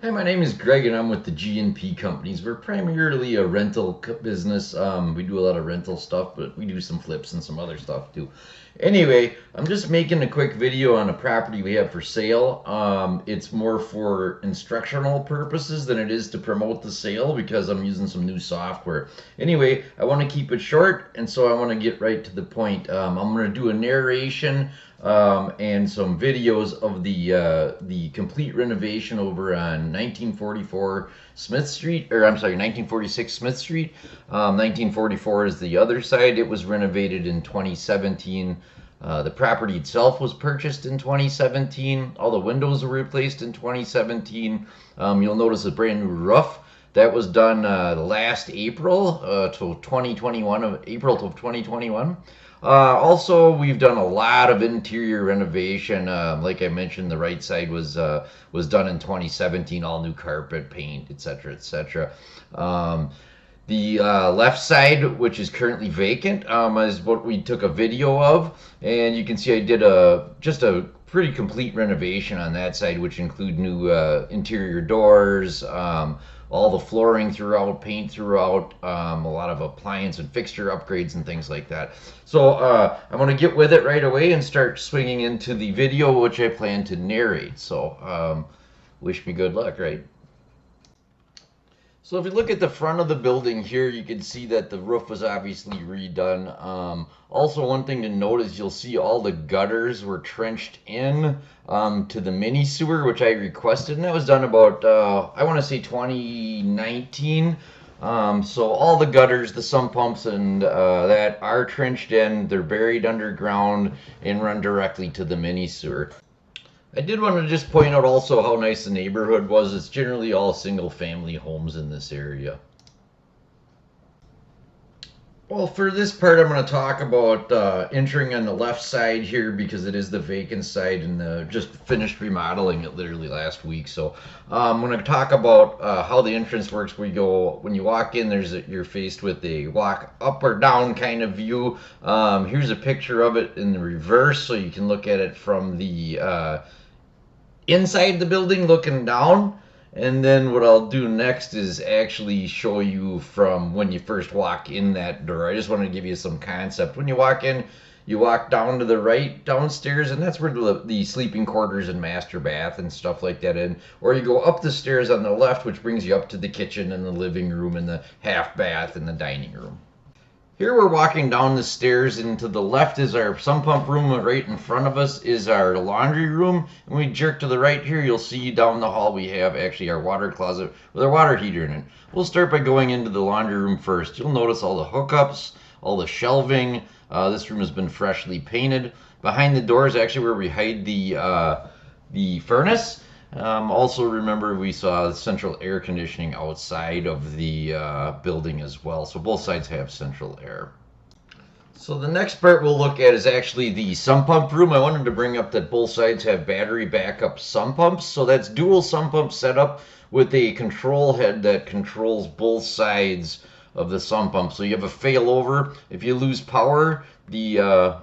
Hi, my name is Greg and I'm with the G&P Companies. We're primarily a rental business. We do a lot of rental stuff, but we do some flips and some other stuff too. Anyway, I'm just making a quick video on a property we have for sale. It's more for instructional purposes than it is to promote the sale because I'm using some new software. Anyway, I want to keep it short, and so I want to get right to the point. I'm going to do a narration and some videos of the complete renovation over on 1944 Smith Street, or I'm sorry, 1946 Smith Street. 1944 is the other side. It was renovated in 2017. The property itself was purchased in 2017. All the windows were replaced in 2017. You'll notice a brand new roof. That was done last April to 2021, April to 2021. Also, we've done a lot of interior renovation. Like I mentioned, the right side was done in 2017, all new carpet, paint, etc., etc. The left side, which is currently vacant, is what we took a video of, and you can see I did just a pretty complete renovation on that side, which include new interior doors, all the flooring throughout, paint throughout, a lot of appliance and fixture upgrades and things like that. So I'm going to get with it right away and start swinging into the video, which I plan to narrate. So wish me good luck, right? So if you look at the front of the building here, you can see that the roof was obviously redone. Also, one thing to note is you'll see all the gutters were trenched in to the mini sewer, which I requested, and that was done about, I want to say 2019. So all the gutters, the sump pumps, and that are trenched in. They're buried underground and run directly to the mini sewer. I did want to just point out also how nice the neighborhood was. It's generally all single family homes in this area. Well, for this part, I'm going to talk about entering on the left side here because it is the vacant side and just finished remodeling it literally last week. So I'm going to talk about how the entrance works. When you walk in, you're faced with a walk up or down kind of view. Here's a picture of it in the reverse, so you can look at it from the inside the building looking down. And then what I'll do next is actually show you from when you first walk in that door. I just want to give you some concept. When you walk in, you walk down to the right downstairs, and that's where the sleeping quarters and master bath and stuff like that in. Or you go up the stairs on the left, which brings you up to the kitchen and the living room and the half bath and the dining room. Here we're walking down the stairs, and to the left is our sump pump room. Right in front of us is our laundry room. And we jerk to the right here, you'll see down the hall we have actually our water closet with our water heater in it. We'll start by going into the laundry room first. You'll notice all the hookups, all the shelving. This room has been freshly painted. Behind the door is actually where we hide the furnace. Also remember we saw central air conditioning outside of the building as well, so both sides have central air. So the next part we'll look at is actually the sump pump room. I wanted to bring up that both sides have battery backup sump pumps, so that's dual sump pump setup with a control head that controls both sides of the sump pump. So you have a failover. If you lose power, the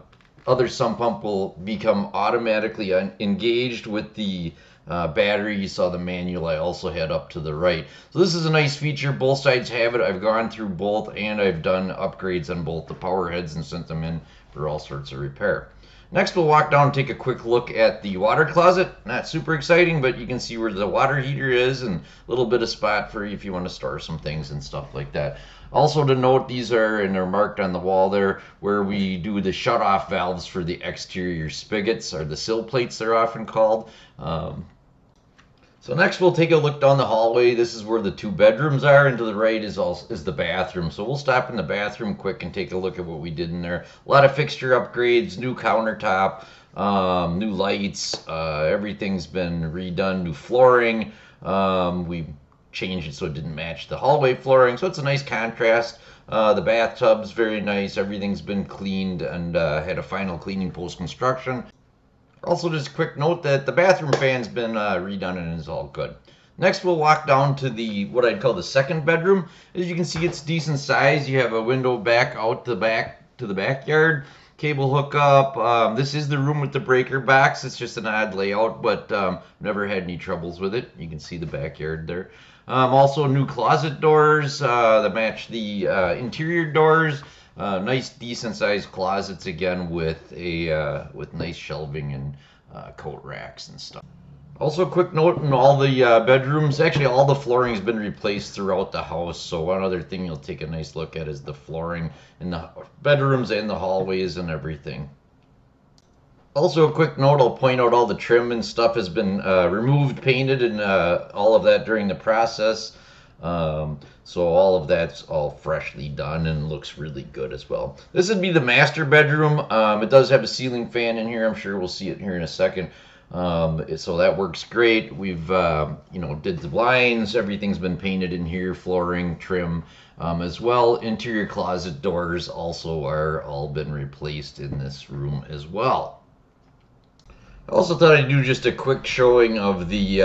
other sump pump will become automatically engaged with the battery. You saw the manual I also had up to the right. So this is a nice feature. Both sides have it. I've gone through both and I've done upgrades on both the power heads and sent them in for all sorts of repair. Next we'll walk down and take a quick look at the water closet. Not super exciting, but you can see where the water heater is and a little bit of spot for if you want to store some things and stuff like that. Also to note, these are, and they're marked on the wall there, where we do the shut-off valves for the exterior spigots, or the sill plates they're often called. So next we'll take a look down the hallway. This is where the two bedrooms are, and to the right is the bathroom. So we'll stop in the bathroom quick and take a look at what we did in there. A lot of fixture upgrades, new countertop, new lights, everything's been redone, new flooring. We changed it so it didn't match the hallway flooring, so it's a nice contrast. The bathtub's very nice, everything's been cleaned and had a final cleaning post-construction. Also, just a quick note that the bathroom fan's been redone and is all good. Next, we'll walk down to what I'd call the second bedroom. As you can see, it's decent size. You have a window back out to the backyard. cable hookup. This is the room with the breaker box. It's just an odd layout, but never had any troubles with it. You can see the backyard there. Also new closet doors that match the interior doors. Nice decent sized closets again with with nice shelving and coat racks and stuff. Also, a quick note in all the bedrooms, actually all the flooring has been replaced throughout the house. So one other thing you'll take a nice look at is the flooring in the bedrooms and the hallways and everything. Also, a quick note, I'll point out all the trim and stuff has been removed, painted, and all of that during the process. So all of that's all freshly done and looks really good as well. This would be the master bedroom. It does have a ceiling fan in here. I'm sure we'll see it here in a second. So that works great. We've, did the blinds. Everything's been painted in here, flooring, trim, as well. Interior closet doors also are all been replaced in this room as well. I also thought I'd do just a quick showing of the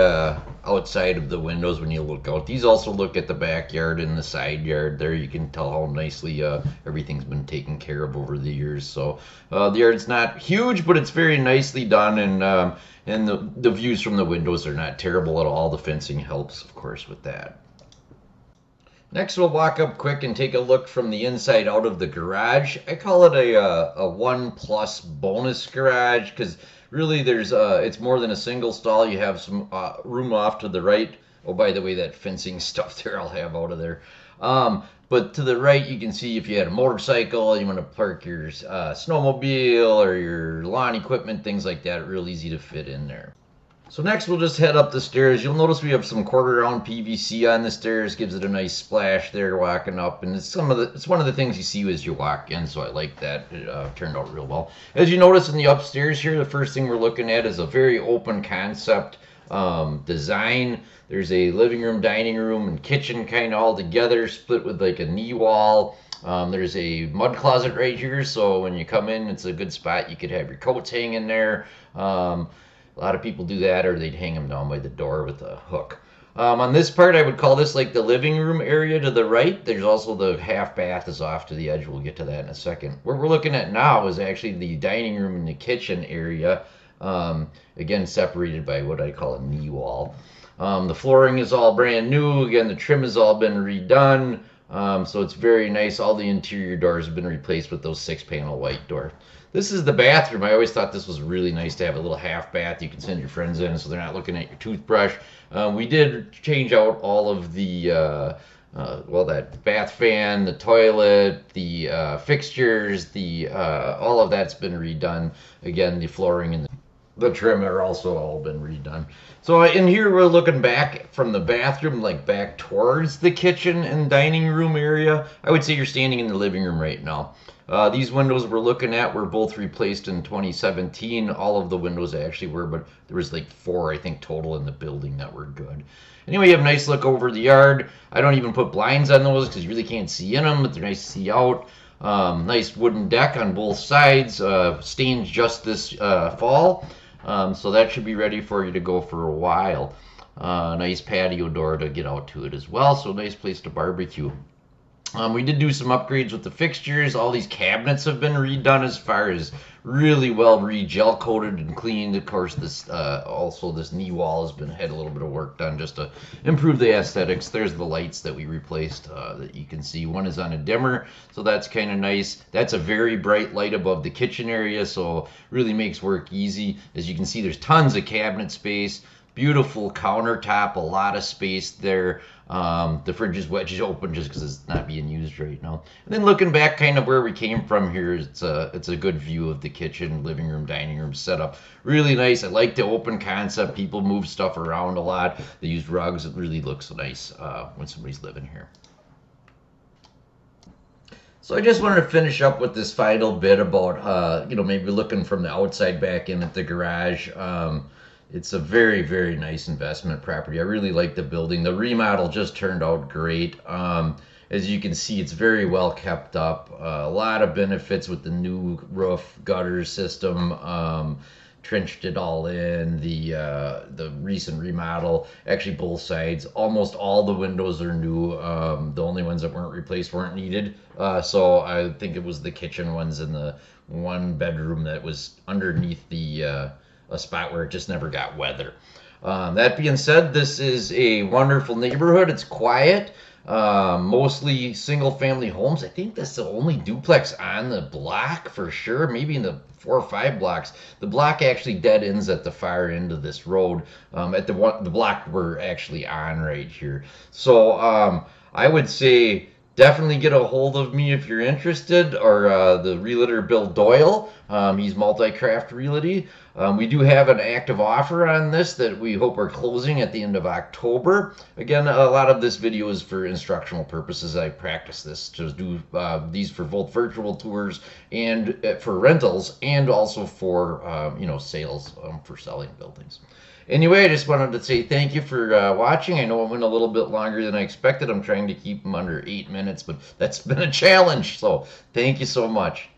outside of the windows when you look out. These also look at the backyard and the side yard there. You can tell how nicely everything's been taken care of over the years. So the yard's not huge, but it's very nicely done, and the views from the windows are not terrible at all. The fencing helps, of course, with that. Next, we'll walk up quick and take a look from the inside out of the garage. I call it a 1+ bonus garage because really there's it's more than a single stall. You have some room off to the right. Oh, by the way, that fencing stuff there I'll have out of there. But to the right, you can see if you had a motorcycle, you want to park your snowmobile or your lawn equipment, things like that, real easy to fit in there. So next we'll just head up the stairs. You'll notice we have some quarter round PVC on the stairs, gives it a nice splash there walking up, and it's one of the things you see as you walk in, so I like that. It turned out real well. As you notice in the upstairs here, the first thing we're looking at is a very open concept design. There's a living room, dining room, and kitchen kind of all together, split with like a knee wall. There's a mud closet right here, so when you come in, it's a good spot. You could have your coats hanging there. A lot of people do that, or they'd hang them down by the door with a hook. On this part, I would call this like the living room area to the right. There's also the half bath is off to the edge. We'll get to that in a second. What we're looking at now is actually the dining room and the kitchen area, again, separated by what I call a knee wall. The flooring is all brand new. Again, the trim has all been redone. So it's very nice. All the interior doors have been replaced with those 6-panel white doors. This is the bathroom. I always thought this was really nice to have a little half bath. You can send your friends in so they're not looking at your toothbrush. We did change out all of the, that bath fan, the toilet, the fixtures, all of that's been redone. Again, the flooring and the trim are also all been redone. So in here we're looking back from the bathroom, like back towards the kitchen and dining room area. I would say you're standing in the living room right now. These windows we're looking at were both replaced in 2017. All of the windows actually were, but there was like 4, I think, total in the building that were good. Anyway, you have a nice look over the yard. I don't even put blinds on those because you really can't see in them, but they're nice to see out. Nice wooden deck on both sides. Stained just this fall. So that should be ready for you to go for a while. Nice patio door to get out to it as well. So nice place to barbecue. We did do some upgrades with the fixtures. All these cabinets have been redone as far as really well re-gel coated and cleaned. Of course, this knee wall had a little bit of work done just to improve the aesthetics. There's the lights that we replaced that you can see. One is on a dimmer, so that's kind of nice. That's a very bright light above the kitchen area, so really makes work easy. As you can see, there's tons of cabinet space. Beautiful countertop, a lot of space there. The fridge is wedged open just because it's not being used right now. And then looking back kind of where we came from here, it's a good view of the kitchen, living room, dining room setup. Really nice. I like the open concept. People move stuff around a lot. They use rugs. It really looks nice when somebody's living here. So I just wanted to finish up with this final bit about, maybe looking from the outside back in at the garage. It's a very, very nice investment property. I really like the building. The remodel just turned out great. As you can see, it's very well kept up. A lot of benefits with the new roof, gutter system. trenched it all in. The recent remodel, actually both sides, almost all the windows are new. The only ones that weren't replaced weren't needed. So I think it was the kitchen ones and the one bedroom that was underneath a spot where it just never got weather. That being said, this is a wonderful neighborhood. It's quiet, mostly single family homes. I think that's the only duplex on the block for sure, maybe in the 4 or 5 blocks. The block actually dead ends at the far end of this road, at the block we're actually on right here. So I would say definitely get a hold of me if you're interested, or the realtor Bill Doyle. He's Multi-Craft Realty. We do have an active offer on this that we hope are closing at the end of October. Again, a lot of this video is for instructional purposes. I practice this to do these for both virtual tours and for rentals, and also for sales, for selling buildings. Anyway, I just wanted to say thank you for watching. I know it went a little bit longer than I expected. I'm trying to keep them under 8 minutes, but that's been a challenge. So thank you so much.